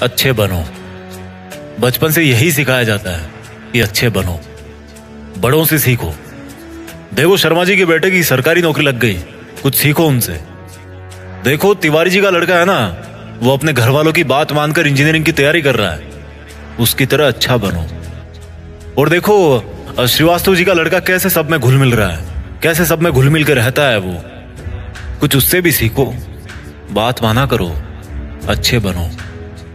अच्छे बनो। बचपन से यही सिखाया जाता है कि अच्छे बनो, बड़ों से सीखो। देखो शर्मा जी के बेटे की सरकारी नौकरी लग गई, कुछ सीखो उनसे। देखो तिवारी जी का लड़का है ना, वो अपने घर वालों की बात मानकर इंजीनियरिंग की तैयारी कर रहा है, उसकी तरह अच्छा बनो। और देखो श्रीवास्तव जी का लड़का कैसे सब में घुल मिल रहा है, कैसे सब में घुल मिल के रहता है, वो कुछ उससे भी सीखो। बात माना करो, अच्छे बनो,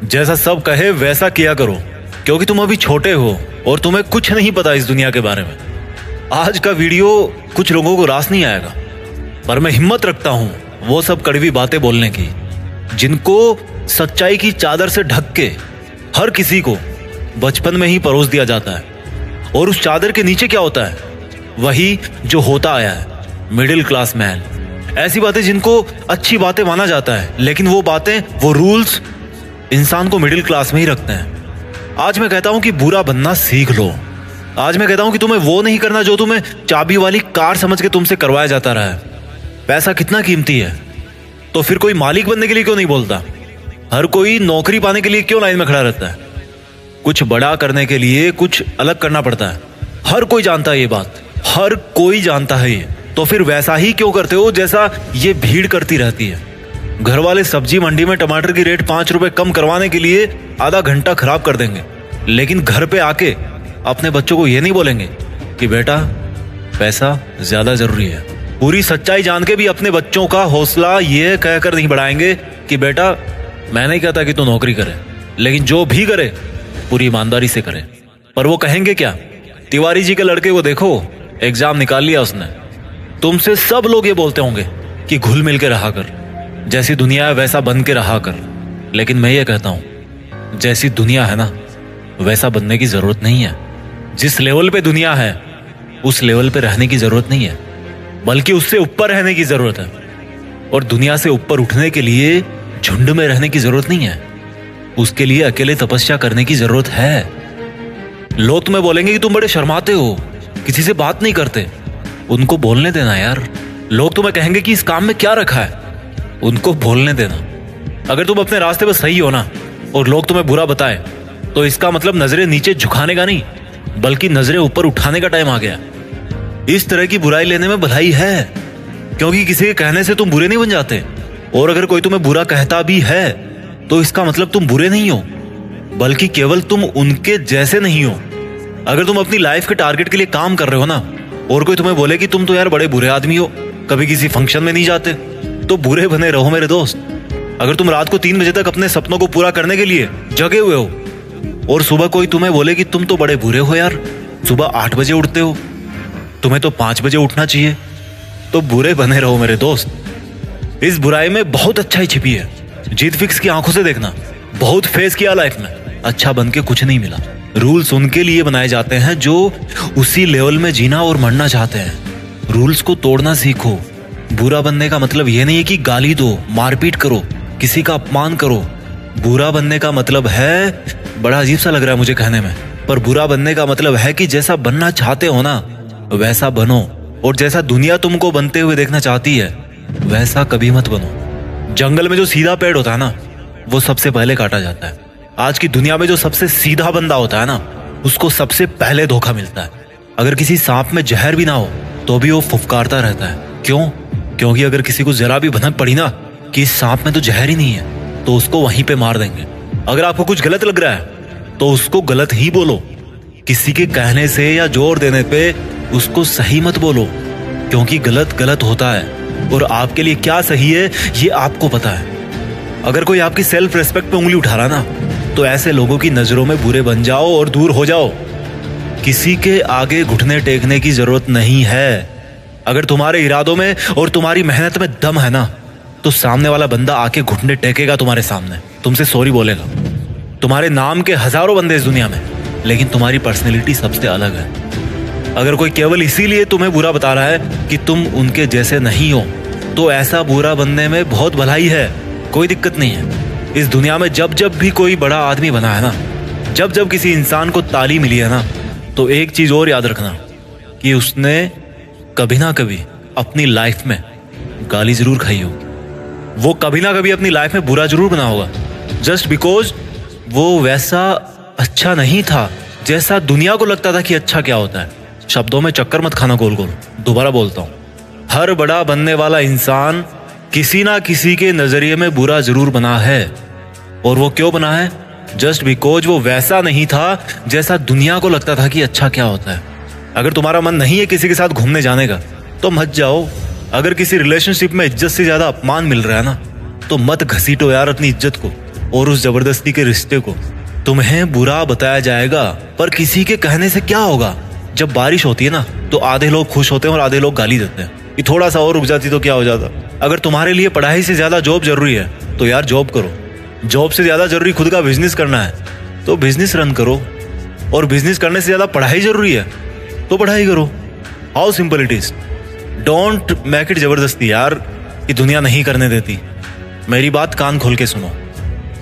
जैसा सब कहे वैसा किया करो, क्योंकि तुम अभी छोटे हो और तुम्हें कुछ नहीं पता इस दुनिया के बारे में। आज का वीडियो कुछ लोगों को रास नहीं आएगा, पर मैं हिम्मत रखता हूं वो सब कड़वी बातें बोलने की, जिनको सच्चाई की चादर से ढक के हर किसी को बचपन में ही परोस दिया जाता है। और उस चादर के नीचे क्या होता है, वही जो होता आया है, मिडिल क्लास मैन। ऐसी बातें जिनको अच्छी बातें माना जाता है, लेकिन वो बातें, वो रूल्स इंसान को मिडिल क्लास में ही रखते हैं। आज मैं कहता हूं कि बुरा बनना सीख लो। आज मैं कहता हूं कि तुम्हें वो नहीं करना जो तुम्हें चाबी वाली कार समझ के तुमसे करवाया जाता रहा है। पैसा कितना कीमती है, तो फिर कोई मालिक बनने के लिए क्यों नहीं बोलता? हर कोई नौकरी पाने के लिए क्यों लाइन में खड़ा रहता है? कुछ बड़ा करने के लिए कुछ अलग करना पड़ता है। हर कोई जानता है ये बात, हर कोई जानता है ये। तो फिर वैसा ही क्यों करते हो जैसा ये भीड़ करती रहती है? घर वाले सब्जी मंडी में टमाटर की रेट 5 रुपए कम करवाने के लिए आधा घंटा खराब कर देंगे, लेकिन घर पे आके अपने बच्चों को ये नहीं बोलेंगे कि बेटा पैसा ज्यादा जरूरी है। पूरी सच्चाई जान के भी अपने बच्चों का हौसला ये कहकर नहीं बढ़ाएंगे कि बेटा मैं नहीं कहता कि तू नौकरी करे, लेकिन जो भी करे पूरी ईमानदारी से करे। पर वो कहेंगे क्या? तिवारी जी के लड़के को देखो, एग्जाम निकाल लिया उसने। तुमसे सब लोग ये बोलते होंगे कि घुल मिल के रहा कर, जैसी दुनिया है वैसा बन के रहा कर। लेकिन मैं ये कहता हूं, जैसी दुनिया है ना वैसा बनने की जरूरत नहीं है। जिस लेवल पे दुनिया है उस लेवल पे रहने की जरूरत नहीं है, बल्कि उससे ऊपर रहने की जरूरत है। और दुनिया से ऊपर उठने के लिए झुंड में रहने की जरूरत नहीं है, उसके लिए अकेले तपस्या करने की जरूरत है। लोग तुम्हें बोलेंगे कि तुम बड़े शर्माते हो, किसी से बात नहीं करते। उनको बोलने देना यार। लोग तुम्हें कहेंगे कि इस काम में क्या रखा है, उनको बोलने देना। अगर तुम अपने रास्ते पर सही हो ना और लोग तुम्हें बुरा बताए, तो इसका मतलब नजरें नीचे झुकाने का नहीं, बल्कि नजरें ऊपर उठाने का टाइम आ गया। इस तरह की बुराई लेने में भलाई है, क्योंकि किसी के कहने से तुम बुरे नहीं बन जाते। और अगर कोई तुम्हें बुरा कहता भी है तो इसका मतलब तुम बुरे नहीं हो, बल्कि केवल तुम उनके जैसे नहीं हो। अगर तुम अपनी लाइफ के टारगेट के लिए काम कर रहे हो ना, और कोई तुम्हें बोले कि तुम तो यार बड़े बुरे आदमी हो, कभी किसी फंक्शन में नहीं जाते, तो बुरे बने रहो मेरे दोस्त। अगर तुम रात को 3 बजे तक अपने सपनों को पूरा करने के लिए जगे हुए हो, और सुबह कोई तुम्हें बोले कि तुम तो बड़े बुरे हो यार, सुबह 8 बजे उठते हो, तुम्हें तो 5 बजे उठना चाहिए, तो बुरे बने रहो मेरे दोस्त। इस बुराई में बहुत अच्छाई छिपी है। जीत फिक्स की आंखों से देखना, बहुत फेस किया लाइफ में, अच्छा बन के कुछ नहीं मिला। रूल्स उनके लिए बनाए जाते हैं जो उसी लेवल में जीना और मरना चाहते हैं। रूल्स को तोड़ना सीखो। बुरा बनने का मतलब यह नहीं है कि गाली दो, मारपीट करो, किसी का अपमान करो। बुरा बनने का मतलब है, बड़ा अजीब सा लग रहा है मुझे कहने में, पर बुरा बनने का मतलब है कि जैसा बनना चाहते हो ना वैसा बनो, और जैसा दुनिया तुमको बनते हुए देखना चाहती है वैसा कभी मत बनो। जंगल में जो सीधा पेड़ होता है ना वो सबसे पहले काटा जाता है। आज की दुनिया में जो सबसे सीधा बंदा होता है ना उसको सबसे पहले धोखा मिलता है। अगर किसी सांप में जहर भी ना हो तो भी वो फुफकारता रहता है। क्यों? क्योंकि अगर किसी को जरा भी भनक पड़ी ना कि इस सांप में तो जहर ही नहीं है, तो उसको वहीं पे मार देंगे। अगर आपको कुछ गलत लग रहा है तो उसको गलत ही बोलो। किसी के कहने से या जोर देने पे उसको सही मत बोलो, क्योंकि गलत गलत होता है और आपके लिए क्या सही है ये आपको पता है। अगर कोई आपकी सेल्फ रिस्पेक्ट पे उंगली उठा रहा ना, तो ऐसे लोगों की नजरों में बुरे बन जाओ और दूर हो जाओ। किसी के आगे घुटने टेकने की जरूरत नहीं है। अगर तुम्हारे इरादों में और तुम्हारी मेहनत में दम है ना, तो सामने वाला बंदा आके घुटने टेकेगा तुम्हारे सामने, तुमसे सॉरी बोलेगा। तुम्हारे नाम के हजारों बंदे इस दुनिया में, लेकिन तुम्हारी पर्सनैलिटी सबसे अलग है। अगर कोई केवल इसीलिए तुम्हें बुरा बता रहा है कि तुम उनके जैसे नहीं हो, तो ऐसा बुरा बनने में बहुत भलाई है, कोई दिक्कत नहीं है। इस दुनिया में जब जब भी कोई बड़ा आदमी बना है ना, जब जब किसी इंसान को ताली मिली है ना, तो एक चीज और याद रखना कि उसने कभी ना कभी अपनी लाइफ में गाली जरूर खाई होगी। वो कभी ना कभी अपनी लाइफ में बुरा जरूर बना होगा, जस्ट बिकॉज वो वैसा अच्छा नहीं था जैसा दुनिया को लगता था कि अच्छा क्या होता है। शब्दों में चक्कर मत खाना गोल गोल। दोबारा बोलता हूँ, हर बड़ा बनने वाला इंसान किसी ना किसी के नजरिए में बुरा जरूर बना है। और वो क्यों बना है? जस्ट बिकॉज वो वैसा नहीं था जैसा दुनिया को लगता था कि अच्छा क्या होता है। अगर तुम्हारा मन नहीं है किसी के साथ घूमने जाने का तो मत जाओ। अगर किसी रिलेशनशिप में इज्जत से ज्यादा अपमान मिल रहा है ना तो मत घसीटो यार अपनी इज्जत को और उस जबरदस्ती के रिश्ते को। तुम्हें बुरा बताया जाएगा पर किसी के कहने से क्या होगा। जब बारिश होती है ना तो आधे लोग खुश होते हैं और आधे लोग गाली देते हैं कि थोड़ा सा और रुक जाती तो क्या हो जाता। अगर तुम्हारे लिए पढ़ाई से ज्यादा जॉब जरूरी है तो यार जॉब करो। जॉब से ज्यादा जरूरी खुद का बिजनेस करना है तो बिजनेस रन करो। और बिजनेस करने से ज्यादा पढ़ाई जरूरी है तो पढ़ाई करो। How simple it is. Don't make it जबरदस्ती यार कि दुनिया नहीं करने देती। मेरी बात कान खोल के सुनो।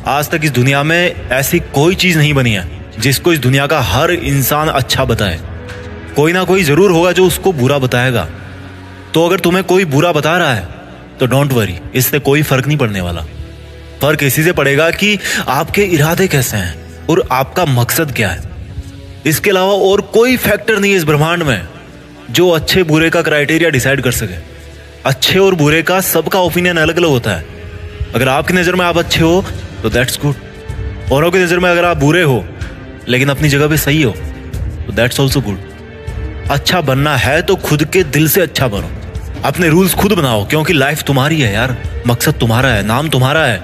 आज तक इस दुनिया में ऐसी कोई चीज नहीं बनी है जिसको इस दुनिया का हर इंसान अच्छा बताए। कोई ना कोई जरूर होगा जो उसको बुरा बताएगा। तो अगर तुम्हें कोई बुरा बता रहा है तो डोंट वरी, इससे कोई फर्क नहीं पड़ने वाला। फर्क इसी से पड़ेगा कि आपके इरादे कैसे हैं और आपका मकसद क्या है। इसके अलावा और कोई फैक्टर नहीं है इस ब्रह्मांड में जो अच्छे बुरे का क्राइटेरिया डिसाइड कर सके। अच्छे और बुरे का सबका ओपिनियन अलग अलग होता है। अगर आपकी नजर में आप अच्छे हो तो दैट्स गुड। औरों की नजर में अगर आप बुरे हो लेकिन अपनी जगह पे सही हो तो दैट्स ऑल्सो गुड। अच्छा बनना है तो खुद के दिल से अच्छा बनो। अपने रूल्स खुद बनाओ क्योंकि लाइफ तुम्हारी है यार। मकसद तुम्हारा है, नाम तुम्हारा है।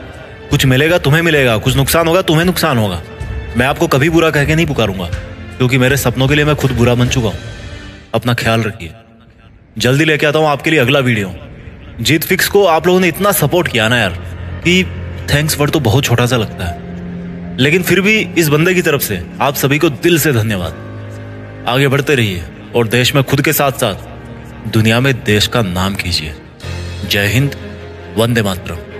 कुछ मिलेगा तुम्हें मिलेगा, कुछ नुकसान होगा तुम्हें नुकसान होगा। मैं आपको कभी बुरा कह के नहीं पुकारूंगा क्योंकि मेरे सपनों के लिए मैं खुद बुरा बन चुका हूं। अपना ख्याल रखिए। जल्दी लेके आता हूं आपके लिए अगला वीडियो। जीत फिक्स को आप लोगों ने इतना सपोर्ट किया ना यार कि थैंक्स वर्ड तो बहुत छोटा सा लगता है, लेकिन फिर भी इस बंदे की तरफ से आप सभी को दिल से धन्यवाद। आगे बढ़ते रहिए और देश में खुद के साथ साथ दुनिया में देश का नाम कीजिए। जय हिंद, वंदे मातरम।